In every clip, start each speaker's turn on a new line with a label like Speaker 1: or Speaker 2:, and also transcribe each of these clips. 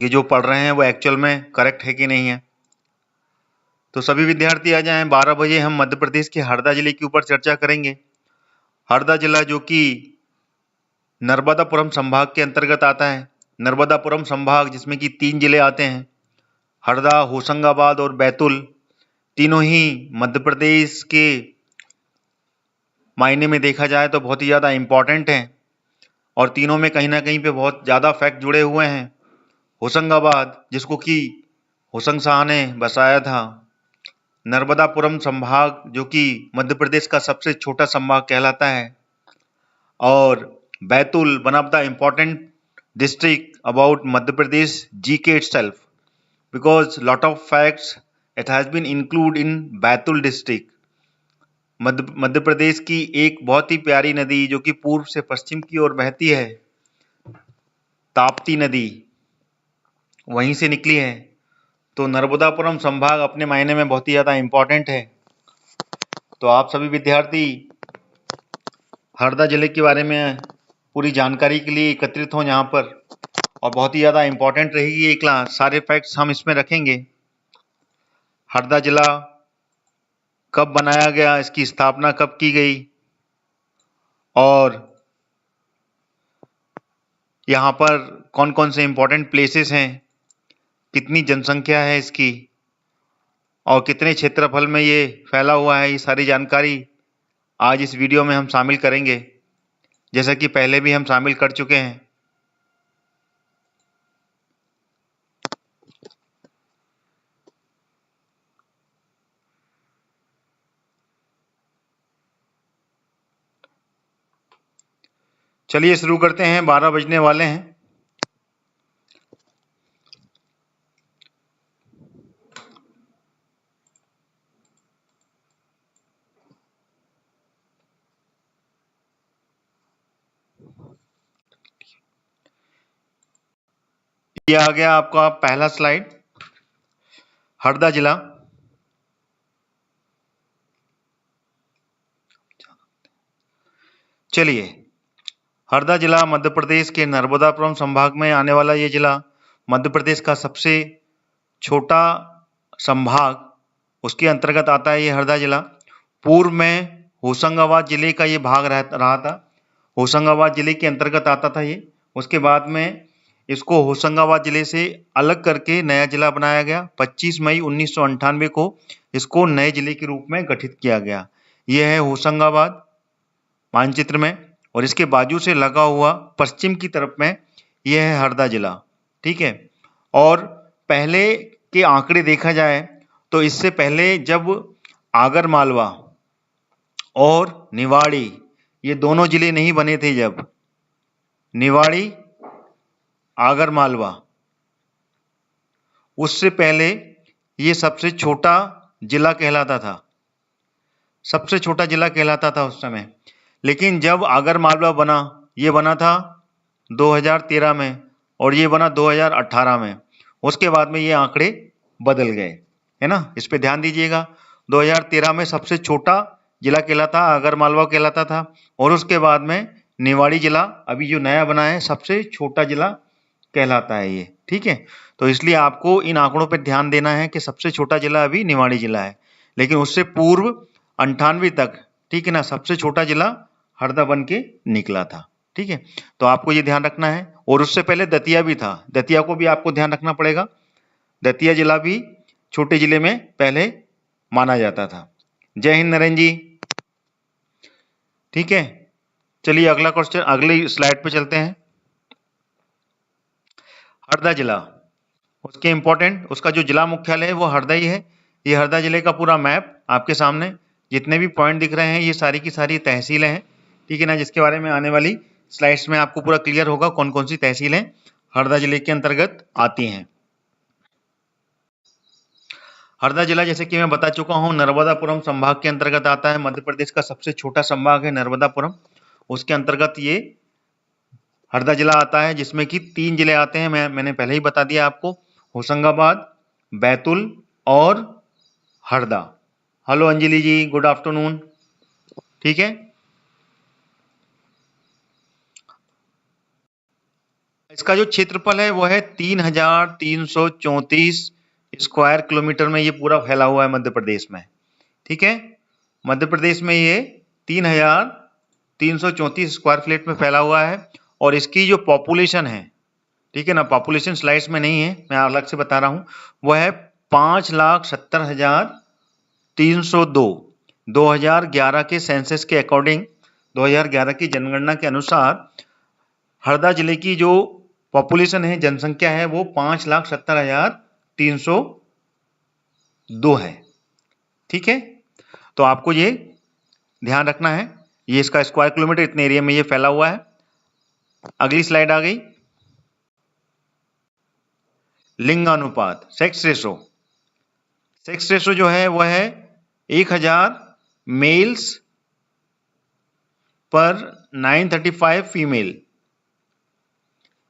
Speaker 1: ये जो पढ़ रहे हैं वो एक्चुअल में करेक्ट है कि नहीं है। तो सभी विद्यार्थी आ जाएं। 12 बजे हम मध्य प्रदेश के हरदा जिले के ऊपर चर्चा करेंगे। हरदा जिला जो कि नर्मदापुरम संभाग के अंतर्गत आता है। नर्मदापुरम संभाग जिसमें कि 3 जिले आते हैं, हरदा, होशंगाबाद और बैतूल। तीनों ही मध्य प्रदेश के मायने में देखा जाए तो बहुत ही ज़्यादा इम्पॉर्टेंट हैं और तीनों में कहीं ना कहीं पे बहुत ज़्यादा फैक्ट जुड़े हुए हैं। होशंगाबाद जिसको कि होशंग शाह ने बसाया था। नर्मदापुरम संभाग जो कि मध्य प्रदेश का सबसे छोटा संभाग कहलाता है। और Betul one of the important district about Madhya Pradesh GK itself, because lot of facts it has been included in Betul district। Madhya Pradesh की एक बहुत ही प्यारी नदी जो कि पूर्व से पश्चिम की ओर बहती है, ताप्ती नदी, वहीं से निकली है। तो नर्मदापुरम संभाग अपने मायने में बहुत ही ज़्यादा इम्पोर्टेंट है। तो आप सभी विद्यार्थी हरदा जिले के बारे में पूरी जानकारी के लिए एकत्रित हों यहाँ पर, और बहुत ही ज़्यादा इम्पोर्टेंट रहेगी ये क्लास। सारे फैक्ट्स हम इसमें रखेंगे। हरदा जिला कब बनाया गया, इसकी स्थापना कब की गई, और यहाँ पर कौन कौन से इम्पोर्टेंट प्लेसेस हैं, कितनी जनसंख्या है इसकी, और कितने क्षेत्रफल में ये फैला हुआ है, ये सारी जानकारी आज इस वीडियो में हम शामिल करेंगे, जैसा कि पहले भी हम शामिल कर चुके हैं। चलिए शुरू करते हैं, 12 बजने वाले हैं। ये आ गया आपका पहला स्लाइड, हरदा जिला। चलिए, हरदा जिला मध्य प्रदेश के नर्मदापुरम संभाग में आने वाला ये जिला मध्य प्रदेश का सबसे छोटा संभाग, उसके अंतर्गत आता है ये हरदा जिला। पूर्व में होशंगाबाद जिले का ये भाग रहा था, होशंगाबाद जिले के अंतर्गत आता था ये। उसके बाद में इसको होशंगाबाद जिले से अलग करके नया जिला बनाया गया। 25 मई 1998 को इसको नए जिले के रूप में गठित किया गया। यह है होशंगाबाद मानचित्र में, और इसके बाजू से लगा हुआ पश्चिम की तरफ में यह है हरदा जिला। ठीक है। और पहले के आंकड़े देखा जाए तो इससे पहले जब आगर मालवा और निवाड़ी ये दोनों जिले नहीं बने थे, जब निवाड़ी आगर मालवा, उससे पहले ये सबसे छोटा जिला कहलाता था, सबसे छोटा जिला कहलाता था उस समय। लेकिन जब आगर मालवा बना, ये बना था 2013 में और ये बना 2018 में। उसके बाद में ये आंकड़े बदल गए, है ना, इस पे ध्यान दीजिएगा। 2013 में सबसे छोटा जिला कहलाता आगर मालवा कहलाता था, और उसके बाद में निवाड़ी जिला अभी जो नया बना है सबसे छोटा जिला कहलाता है ये। ठीक है। तो इसलिए आपको इन आंकड़ों पर ध्यान देना है कि सबसे छोटा जिला अभी निवाड़ी जिला है, लेकिन उससे पूर्व 98 तक, ठीक है ना, सबसे छोटा जिला हरदा बन के निकला था। ठीक है। तो आपको ये ध्यान रखना है। और उससे पहले दतिया भी था, दतिया को भी आपको ध्यान रखना पड़ेगा। दतिया जिला भी छोटे जिले में पहले माना जाता था। जय हिंद नरेंद्र जी। ठीक है। चलिए अगला क्वेश्चन, अगली स्लाइड पे चलते हैं। हरदा जिला, उसके इंपॉर्टेंट, उसका जो जिला मुख्यालय है वो हरदा ही है। ये हरदा जिले का पूरा मैप आपके सामने, जितने भी पॉइंट दिख रहे हैं ये सारी की सारी तहसीलें हैं। ठीक है ना, जिसके बारे में आने वाली स्लाइड्स में आपको पूरा क्लियर होगा कौन कौन सी तहसीलें हरदा जिले के अंतर्गत आती हैं। हरदा जिला जैसे कि मैं बता चुका हूं नर्मदापुरम संभाग के अंतर्गत आता है। मध्य प्रदेश का सबसे छोटा संभाग है नर्मदापुरम, उसके अंतर्गत ये हरदा जिला आता है, जिसमें कि 3 जिले आते हैं। मैंने पहले ही बता दिया आपको, होशंगाबाद, बैतूल और हरदा। हेलो अंजलि जी, गुड आफ्टरनून। ठीक है। इसका जो क्षेत्रफल है वो है 3,334 स्क्वायर किलोमीटर में ये पूरा फैला हुआ है मध्य प्रदेश में। ठीक है, मध्य प्रदेश में ये 3,334 स्क्वायर फीट में फैला हुआ है। और इसकी जो पॉपुलेशन है, ठीक है ना, पॉपुलेशन स्लाइड्स में नहीं है, मैं अलग से बता रहा हूँ, वो है 5,70,302। 2011 के सेंसस के अकॉर्डिंग, 2011 की जनगणना के अनुसार हरदा जिले की जो पॉपुलेशन है, जनसंख्या है, वो 5,70,302 है। ठीक है, तो आपको ये ध्यान रखना है, ये इसका स्क्वायर किलोमीटर इतने एरिया में ये फैला हुआ है। अगली स्लाइड आ गई, लिंगानुपात, सेक्स रेशो। सेक्स रेशो जो है वह है 1000 मेल्स पर 935 फीमेल।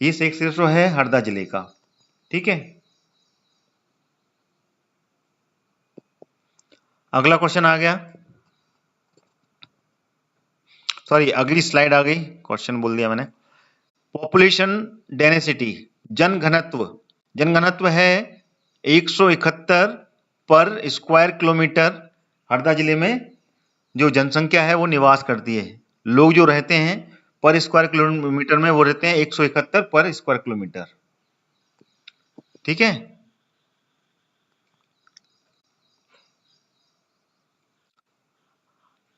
Speaker 1: ये सेक्स रेशो है हरदा जिले का। ठीक है, अगला क्वेश्चन आ गया, सॉरी अगली स्लाइड आ गई, क्वेश्चन बोल दिया मैंने। पॉपुलेशन डेंसिटी, जनघनत्व है 171 पर स्क्वायर किलोमीटर। हरदा जिले में जो जनसंख्या है वो निवास करती है, लोग जो रहते हैं पर स्क्वायर किलोमीटर में वो रहते हैं 171 पर स्क्वायर किलोमीटर। ठीक है,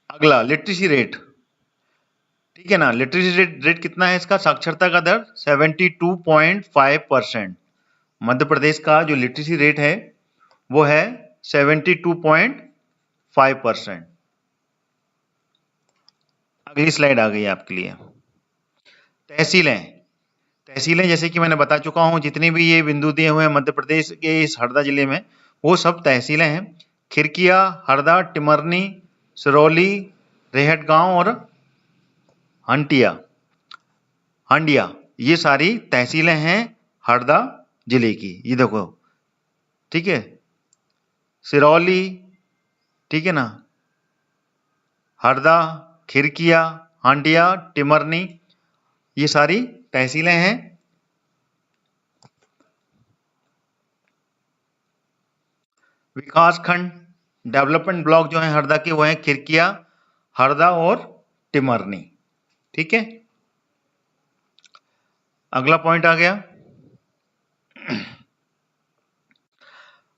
Speaker 1: अगला लिटरेसी रेट। ठीक है ना, लिटरेसी रेट कितना है इसका? साक्षरता का दर 72.5%। मध्य प्रदेश का जो लिटरेसी रेट है वो है 72.5%। अगली स्लाइड आ गई आपके लिए, तहसीलें जैसे कि मैंने बता चुका हूं, जितनी भी ये बिंदु दिए हुए हैं मध्य प्रदेश के इस हरदा जिले में, वो सब तहसीलें हैं। खिरकिया, हरदा, टिमरनी, सिरौली, रेहटगांव और हंडिया, ये सारी तहसीलें हैं हरदा जिले की। ये देखो, ठीक है, सिरौली, ठीक है ना, हरदा, खिरकिया, हंडिया, टिमरनी, ये सारी तहसीलें हैं। विकासखंड, डेवलपमेंट ब्लॉक जो है हरदा के वो है खिरकिया, हरदा और टिमरनी। ठीक है, अगला पॉइंट आ गया,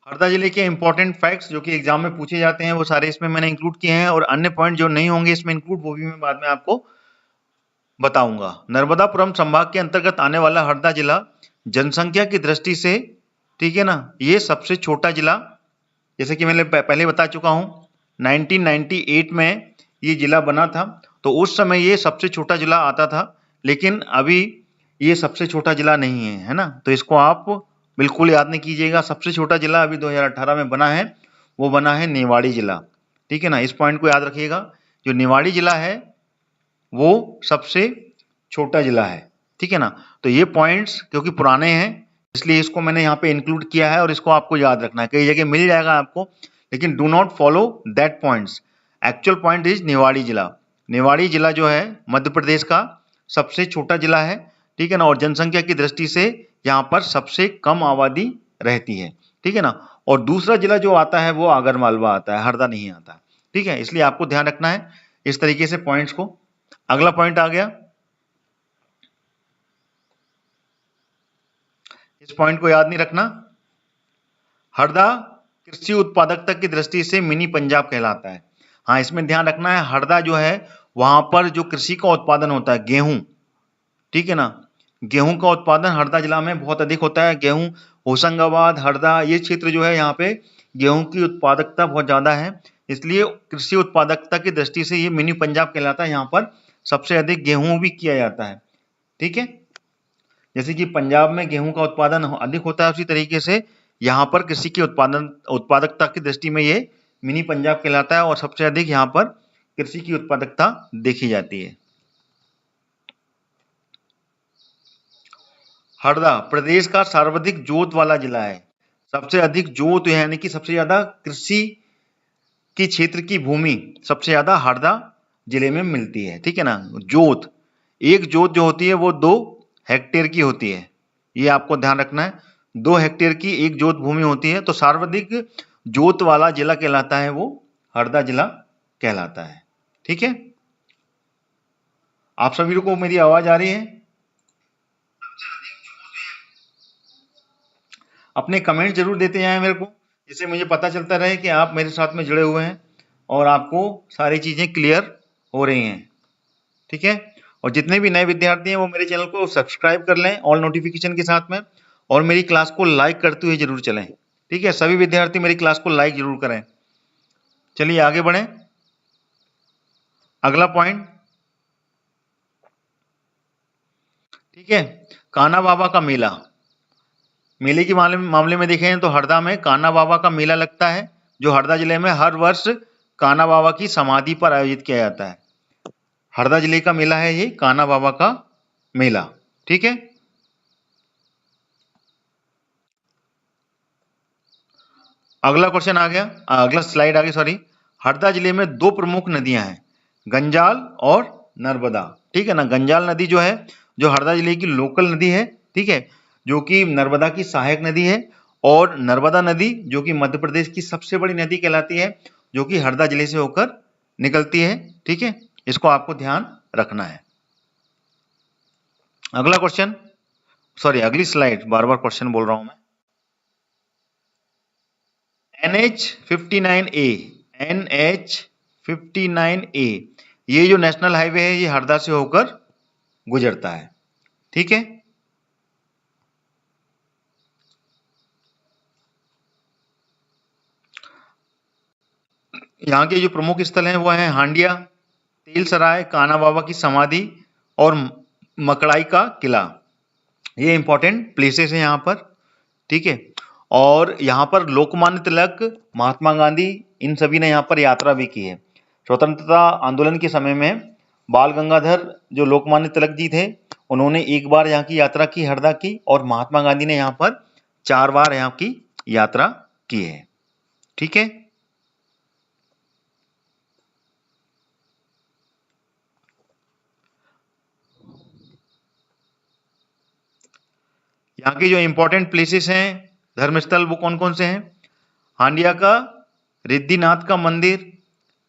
Speaker 1: हरदा जिले के इंपॉर्टेंट फैक्ट्स जो कि एग्जाम में पूछे जाते हैं वो सारे इसमें मैंने इंक्लूड किए हैं, और अन्य पॉइंट जो नहीं होंगे इसमें इंक्लूड वो भी मैं बाद में आपको बताऊंगा। नर्मदापुरम संभाग के अंतर्गत आने वाला हरदा जिला जनसंख्या की दृष्टि से, ठीक है ना, ये सबसे छोटा जिला, जैसे कि मैंने पहले बता चुका हूं, 1998 में ये जिला बना था, तो उस समय ये सबसे छोटा जिला आता था, लेकिन अभी ये सबसे छोटा जिला नहीं है, है ना। तो इसको आप बिल्कुल याद नहीं कीजिएगा। सबसे छोटा जिला अभी 2018 में बना है, वो बना है निवाड़ी जिला। ठीक है ना, इस पॉइंट को याद रखिएगा, जो निवाड़ी जिला है वो सबसे छोटा जिला है। ठीक है ना, तो ये पॉइंट्स क्योंकि पुराने हैं इसलिए इसको मैंने यहाँ पे इंक्लूड किया है, और इसको आपको याद रखना है। कई जगह मिल जाएगा आपको, लेकिन do not follow that points. Actual point is Niwari जिला। निवाड़ी जिला जो है मध्य प्रदेश का सबसे छोटा जिला है, ठीक है ना, और जनसंख्या की दृष्टि से यहाँ पर सबसे कम आबादी रहती है। ठीक है ना, और दूसरा जिला जो आता है वो आगर मालवा आता है, हरदा नहीं आता। ठीक है, इसलिए आपको ध्यान रखना है इस तरीके से पॉइंट्स को। अगला पॉइंट आ गया, इस पॉइंट को याद नहीं रखना, हरदा कृषि उत्पादकता की दृष्टि से मिनी पंजाब कहलाता है। हाँ, इसमें ध्यान रखना है, हरदा जो है वहां पर जो कृषि का उत्पादन होता है, गेहूं, ठीक है ना, गेहूं का उत्पादन हरदा जिला में बहुत अधिक होता है। गेहूं, होशंगाबाद, हरदा, ये क्षेत्र जो है यहाँ पे गेहूं की उत्पादकता बहुत ज्यादा है, इसलिए कृषि उत्पादकता की दृष्टि से ये मिनी पंजाब कहलाता है। यहाँ पर सबसे अधिक गेहूं भी किया जाता है। ठीक है, जैसे कि पंजाब में गेहूं का उत्पादन अधिक होता है, उसी तरीके से यहाँ पर कृषि की उत्पादकता की दृष्टि में ये मिनी पंजाब कहलाता है, और सबसे अधिक यहाँ पर कृषि की उत्पादकता देखी जाती है। हरदा प्रदेश का सर्वाधिक जोत वाला जिला है। सबसे अधिक जोत यानी कि सबसे ज्यादा कृषि की क्षेत्र की भूमि सबसे ज्यादा हरदा जिले में मिलती है। ठीक है ना, जोत, एक जोत जो होती है वो 2 हेक्टेयर की होती है, ये आपको ध्यान रखना है। 2 हेक्टेयर की एक जोत भूमि होती है, तो सर्वाधिक जोत वाला जिला कहलाता है वो हरदा जिला कहलाता है। ठीक है, आप सभी को मेरी आवाज आ रही है? अपने कमेंट जरूर देते जाएं मेरे को, जिससे मुझे पता चलता रहे कि आप मेरे साथ में जुड़े हुए हैं और आपको सारी चीजें क्लियर हो रही हैं। ठीक है, और जितने भी नए विद्यार्थी हैं वो मेरे चैनल को सब्सक्राइब कर लें ऑल नोटिफिकेशन के साथ में, और मेरी क्लास को लाइक करते हुए जरूर चलें। ठीक है, सभी विद्यार्थी मेरी क्लास को लाइक जरूर करें। चलिए आगे बढ़ें। अगला पॉइंट, ठीक है, कान्हा बाबा का मेला। मेले के मामले में देखें तो हरदा में कान्हा बाबा का मेला लगता है, जो हरदा जिले में हर वर्ष कान्हा बाबा की समाधि पर आयोजित किया जाता है। हरदा जिले का मेला है ये कान्हा बाबा का मेला। ठीक है, अगला क्वेश्चन आ गया, अगला स्लाइड आ गया, सॉरी। हरदा जिले में 2 प्रमुख नदियां हैं, गंजाल और नर्मदा। ठीक है ना, गंजाल नदी जो है जो हरदा जिले की लोकल नदी है, ठीक है, जो कि नर्मदा की सहायक नदी है, और नर्मदा नदी जो कि मध्य प्रदेश की सबसे बड़ी नदी कहलाती है, जो कि हरदा जिले से होकर निकलती है। ठीक है, इसको आपको ध्यान रखना है। अगला क्वेश्चन, सॉरी अगली स्लाइड, बार बार क्वेश्चन बोल रहा हूं मैं। NH-59A, NH-59A, ये जो नेशनल हाईवे है ये हरदा से होकर गुजरता है। ठीक है, यहाँ के जो प्रमुख स्थल हैं वो हैं हांडिया, तेलसराय, कान्हा बाबा की समाधि और मकड़ाई का किला। ये इंपॉर्टेंट प्लेसेस हैं यहाँ पर। ठीक है, और यहाँ पर लोकमान्य तिलक, महात्मा गांधी, इन सभी ने यहाँ पर यात्रा भी की है। स्वतंत्रता आंदोलन के समय में बाल गंगाधर जो लोकमान्य तिलक जी थे, उन्होंने एक बार यहाँ की यात्रा की, हरदा की, और महात्मा गांधी ने यहाँ पर 4 बार यहाँ की यात्रा की है। ठीक है, यहाँ के जो इंपॉर्टेंट प्लेसेस हैं, धर्मस्थल, वो कौन कौन से हैं? हांडिया का रिद्धिनाथ का मंदिर,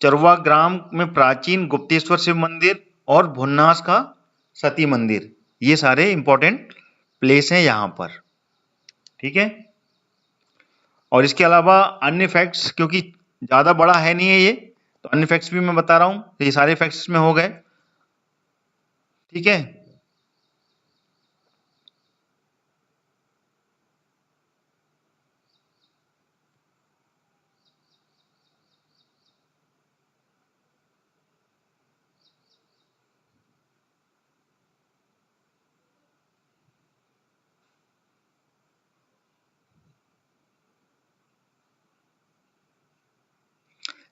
Speaker 1: चरवा ग्राम में प्राचीन गुप्तेश्वर शिव मंदिर, और भुन्नास का सती मंदिर। ये सारे इंपॉर्टेंट प्लेस हैं यहाँ पर। ठीक है, और इसके अलावा अन्य फैक्ट्स, क्योंकि ज्यादा बड़ा है नहीं है ये, तो अन्य फैक्ट्स भी मैं बता रहा हूँ, तो ये सारे फैक्ट्स में हो गए। ठीक है,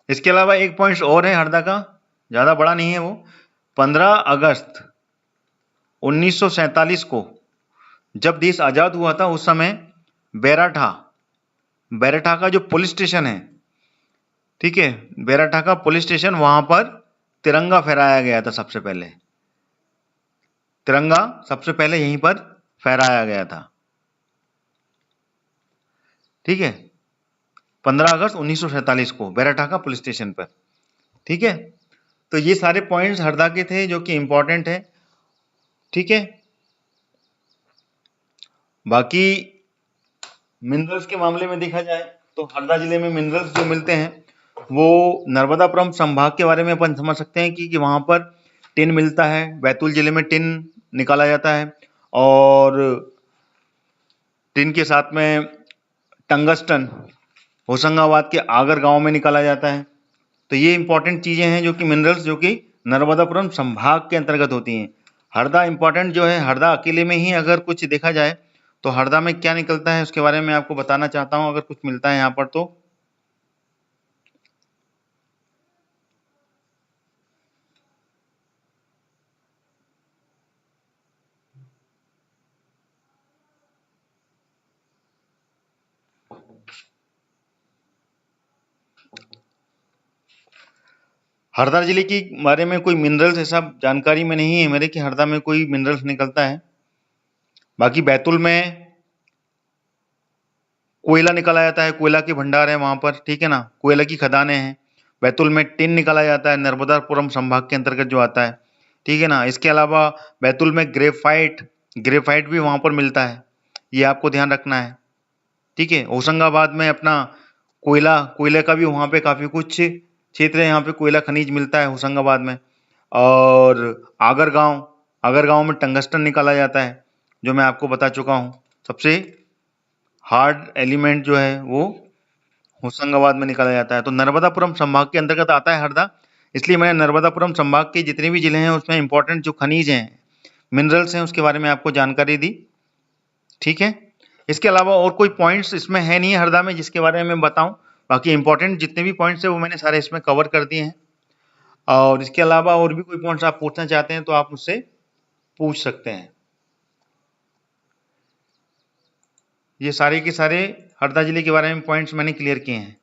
Speaker 1: इसके अलावा एक पॉइंट और है हरदा का, ज्यादा बड़ा नहीं है वो। 15 अगस्त 1947 को जब देश आजाद हुआ था, उस समय बैराठा, बैराठा का जो पुलिस स्टेशन है, ठीक है, बैराठा का पुलिस स्टेशन, वहां पर तिरंगा फहराया गया था सबसे पहले। तिरंगा सबसे पहले यहीं पर फहराया गया था। ठीक है, 15 अगस्त 1947 को बैराठा का पुलिस स्टेशन पर। ठीक है, तो ये सारे पॉइंट्स हरदा के थे जो कि इंपॉर्टेंट है। ठीक है, बाकी मिनरल्स के मामले में देखा जाए तो हरदा जिले में मिनरल्स जो मिलते हैं वो नर्मदापुरम संभाग के बारे में अपन समझ सकते हैं कि वहां पर टिन मिलता है, बैतूल जिले में टिन निकाला जाता है, और टिन के साथ में टंगस्टन होशंगाबाद के आगर गांव में निकाला जाता है। तो ये इंपॉर्टेंट चीजें हैं जो कि मिनरल्स जो कि नर्मदापुरम संभाग के अंतर्गत होती हैं। हरदा इंपॉर्टेंट जो है, हरदा अकेले में ही अगर कुछ देखा जाए तो हरदा में क्या निकलता है उसके बारे में आपको बताना चाहता हूं, अगर कुछ मिलता है यहाँ पर तो। हरदा जिले के बारे में कोई मिनरल्स ऐसा जानकारी में नहीं है मेरे कि हरदा में कोई मिनरल्स निकलता है। बाकी बैतूल में कोयला निकाला जाता है, कोयला के भंडार है वहां पर, ठीक है ना, कोयला की खदानें हैं। बैतूल में टिन निकाला जाता है, नर्मदापुरम संभाग के अंतर्गत जो आता है, ठीक है ना। इसके अलावा बैतूल में ग्रेफाइट भी वहां पर मिलता है, ये आपको ध्यान रखना है, ठीक है। होशंगाबाद में अपना कोयले का भी वहां पे काफी कुछ क्षेत्र है, यहाँ पे कोयला खनिज मिलता है होशंगाबाद में। और आगरगांव में टंगस्टन निकाला जाता है, जो मैं आपको बता चुका हूँ। सबसे हार्ड एलिमेंट जो है वो होशंगाबाद में निकाला जाता है। तो नर्मदापुरम संभाग के अंतर्गत आता है हरदा, इसलिए मैंने नर्मदापुरम संभाग के जितने भी जिले हैं उसमें इंपॉर्टेंट जो खनिज हैं, मिनरल्स हैं, उसके बारे में आपको जानकारी दी, ठीक है। इसके अलावा और कोई पॉइंट्स इसमें है नहीं है हरदा में जिसके बारे में मैं बताऊं। बाकी इंपॉर्टेंट जितने भी पॉइंट्स है वो मैंने सारे इसमें कवर कर दिए हैं। और इसके अलावा और भी कोई पॉइंट्स आप पूछना चाहते हैं तो आप मुझसे पूछ सकते हैं। ये सारे के सारे हरदा जिले के बारे में पॉइंट्स मैंने क्लियर किए हैं।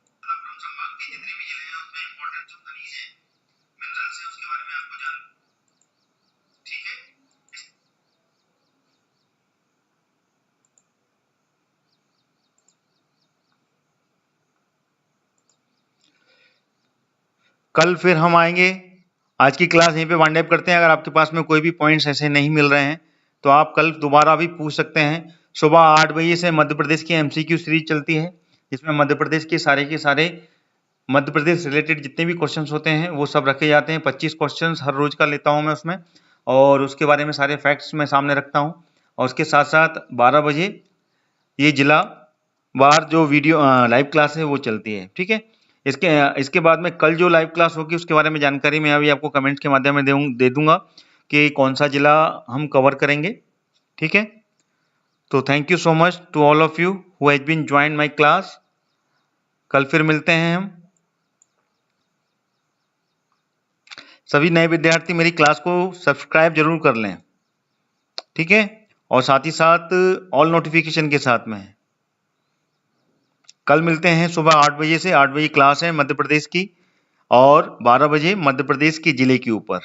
Speaker 1: कल फिर हम आएंगे। आज की क्लास यहीं पे वाइंड अप करते हैं। अगर आपके पास में कोई भी पॉइंट्स ऐसे नहीं मिल रहे हैं तो आप कल दोबारा भी पूछ सकते हैं। सुबह 8 बजे से मध्य प्रदेश की MCQ सीरीज चलती है, जिसमें मध्य प्रदेश के सारे मध्य प्रदेश रिलेटेड जितने भी क्वेश्चंस होते हैं वो सब रखे जाते हैं। 25 क्वेश्चंस हर रोज का लेता हूं मैं उसमें, और उसके बारे में सारे फैक्ट्स मैं सामने रखता हूं। और उसके साथ साथ 12 बजे ये जिला वार जो वीडियो लाइव क्लास है वो चलती है, ठीक है। इसके बाद में कल जो लाइव क्लास होगी उसके बारे में जानकारी मैं अभी आपको कमेंट्स के माध्यम में दे दूंगा कि कौन सा जिला हम कवर करेंगे, ठीक है। तो thank you so much to all of you who has been join my class. कल फिर मिलते हैं हम। सभी नए विद्यार्थी मेरी क्लास को सब्सक्राइब जरूर कर लें, ठीक है, और साथ ही साथ ऑल नोटिफिकेशन के साथ में। कल मिलते हैं सुबह 8 बजे से। 8 बजे क्लास है मध्य प्रदेश की, और 12 बजे मध्य प्रदेश के जिले के ऊपर।